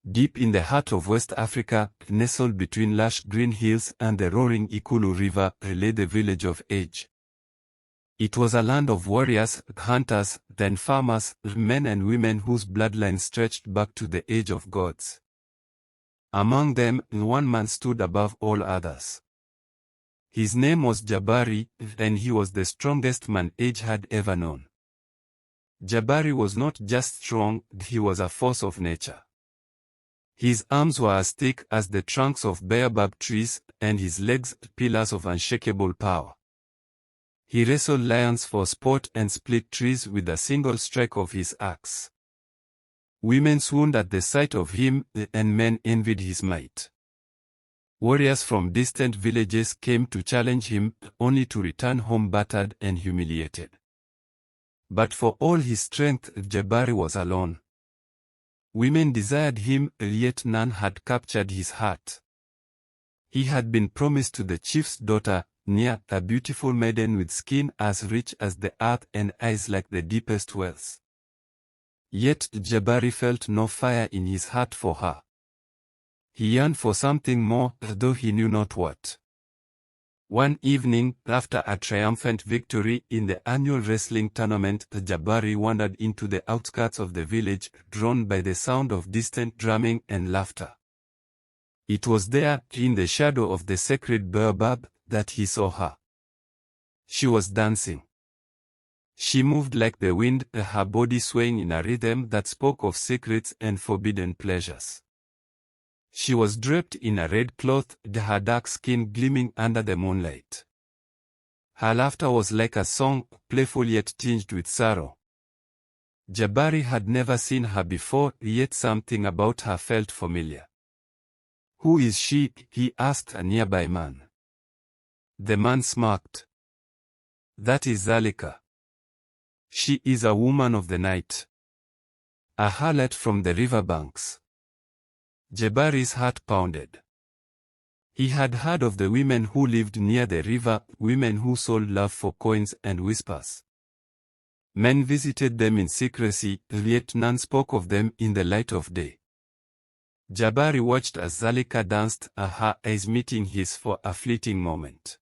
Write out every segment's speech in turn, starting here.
Deep in the heart of West Africa, nestled between lush green hills and the roaring Ikulu River, lay the village of Aje. It was a land of warriors, hunters, then farmers, men and women whose bloodline stretched back to the age of gods. Among them, one man stood above all others. His name was Jabari, and he was the strongest man Aje had ever known. Jabari was not just strong, he was a force of nature. His arms were as thick as the trunks of baobab trees, and his legs pillars of unshakable power. He wrestled lions for sport and split trees with a single strike of his axe. Women swooned at the sight of him, and men envied his might. Warriors from distant villages came to challenge him, only to return home battered and humiliated. But for all his strength, Jabari was alone. Women desired him, yet none had captured his heart. He had been promised to the chief's daughter, Nia, a beautiful maiden with skin as rich as the earth and eyes like the deepest wells. Yet Jabari felt no fire in his heart for her. He yearned for something more, though he knew not what. One evening, after a triumphant victory in the annual wrestling tournament, Jabari wandered into the outskirts of the village, drawn by the sound of distant drumming and laughter. It was there, in the shadow of the sacred baobab, that he saw her. She was dancing. She moved like the wind, her body swaying in a rhythm that spoke of secrets and forbidden pleasures. She was draped in a red cloth, her dark skin gleaming under the moonlight. Her laughter was like a song, playful yet tinged with sorrow. Jabari had never seen her before, yet something about her felt familiar. "Who is she?" he asked a nearby man. The man smirked. "That is Zalika. She is a woman of the night. A harlot from the riverbanks." Jabari's heart pounded. He had heard of the women who lived near the river, women who sold love for coins and whispers. Men visited them in secrecy, yet none spoke of them in the light of day. Jabari watched as Zalika danced, her eyes meeting his for a fleeting moment.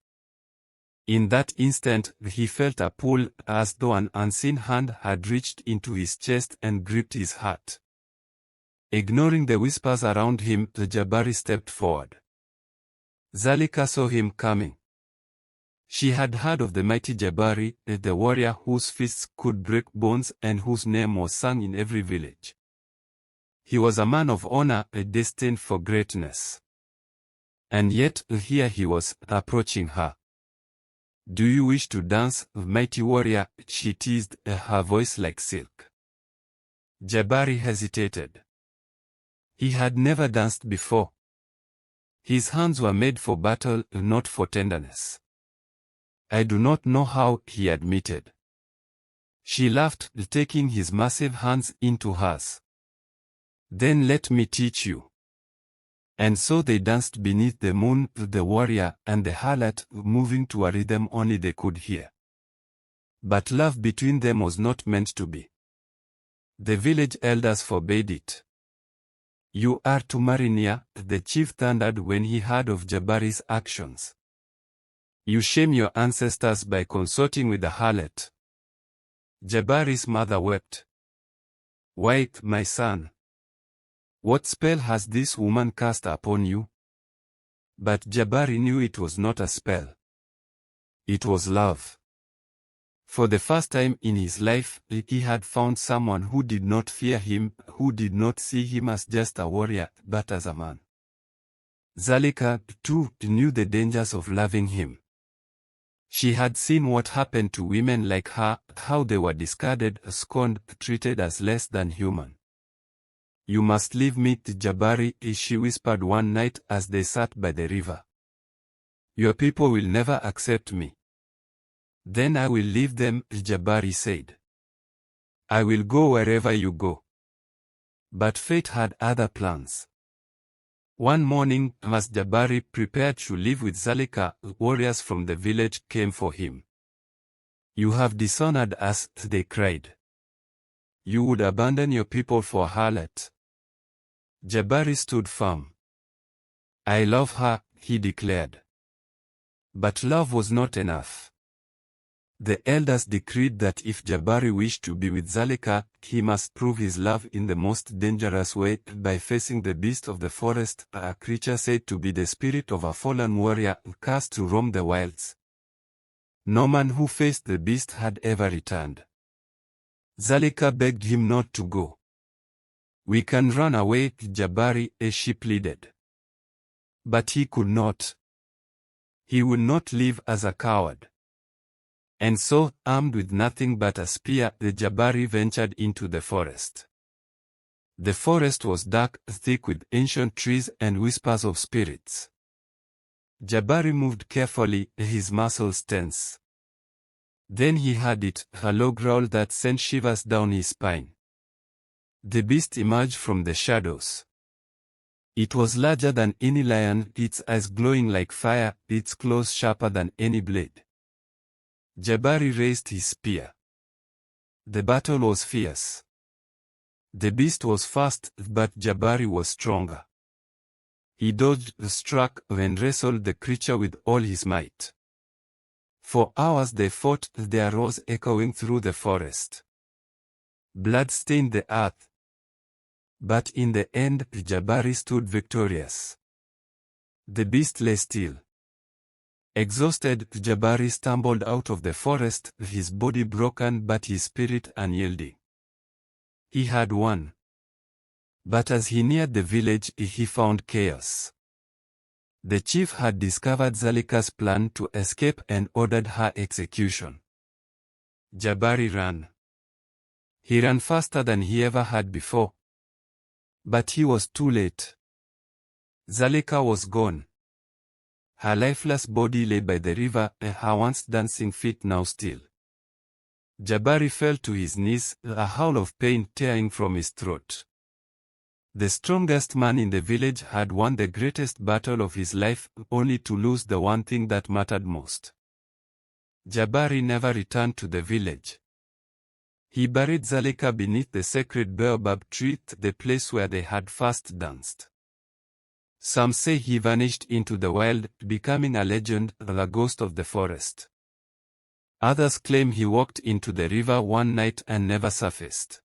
In that instant, he felt a pull, as though an unseen hand had reached into his chest and gripped his heart. Ignoring the whispers around him, Jabari stepped forward. Zalika saw him coming. She had heard of the mighty Jabari, the warrior whose fists could break bones and whose name was sung in every village. He was a man of honor, destined for greatness. And yet, here he was, approaching her. "Do you wish to dance, mighty warrior?" she teased, her voice like silk. Jabari hesitated. He had never danced before. His hands were made for battle, not for tenderness. "I do not know how," he admitted. She laughed, taking his massive hands into hers. "Then let me teach you." And so they danced beneath the moon, the warrior and the harlot, moving to a rhythm only they could hear. But love between them was not meant to be. The village elders forbade it. "You are to marry Nia," the chief thundered when he heard of Jabari's actions. "You shame your ancestors by consorting with the harlot." Jabari's mother wept. "Why, my son? What spell has this woman cast upon you?" But Jabari knew it was not a spell. It was love. For the first time in his life, he had found someone who did not fear him, who did not see him as just a warrior, but as a man. Zalika, too, knew the dangers of loving him. She had seen what happened to women like her, how they were discarded, scorned, treated as less than human. "You must leave me, Jabari," she whispered one night as they sat by the river. "Your people will never accept me." "Then I will leave them," Jabari said. "I will go wherever you go." But fate had other plans. One morning, as Jabari prepared to leave with Zalika, warriors from the village came for him. "You have dishonored us," they cried. "You would abandon your people for a harlot." Jabari stood firm. I love her, he declared. But love was not enough. The elders decreed that if Jabari wished to be with Zalika, he must prove his love in the most dangerous way, by facing the beast of the forest, a creature said to be the spirit of a fallen warrior cast to roam the wilds. No man who faced the beast had ever returned. Zalika begged him not to go. We can run away, Jabari, she pleaded. But he could not. He would not live as a coward. And so, armed with nothing but a spear, the Jabari ventured into the forest. The forest was dark, thick with ancient trees and whispers of spirits. Jabari moved carefully, his muscles tense. Then he heard it, a low growl that sent shivers down his spine. The beast emerged from the shadows. It was larger than any lion, its eyes glowing like fire, its claws sharper than any blade. Jabari raised his spear. The battle was fierce. The beast was fast, but Jabari was stronger. He dodged, struck, and wrestled the creature with all his might. For hours they fought, their roars echoing through the forest. Blood stained the earth. But in the end, Jabari stood victorious. The beast lay still. Exhausted, Jabari stumbled out of the forest, his body broken but his spirit unyielding. He had won. But as he neared the village, he found chaos. The chief had discovered Zalika's plan to escape and ordered her execution. Jabari ran. He ran faster than he ever had before. But he was too late. Zalika was gone. Her lifeless body lay by the river, and her once dancing feet now still. Jabari fell to his knees, a howl of pain tearing from his throat. The strongest man in the village had won the greatest battle of his life, only to lose the one thing that mattered most. Jabari never returned to the village. He buried Zalika beneath the sacred baobab tree, the place where they had first danced. Some say he vanished into the wild, becoming a legend, the ghost of the forest. Others claim he walked into the river one night and never surfaced.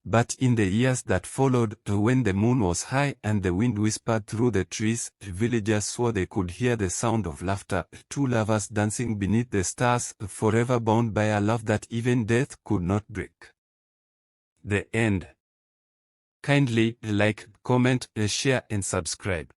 But in the years that followed, when the moon was high and the wind whispered through the trees, villagers swore they could hear the sound of laughter, two lovers dancing beneath the stars, forever bound by a love that even death could not break. The end. Kindly like, comment, share and subscribe.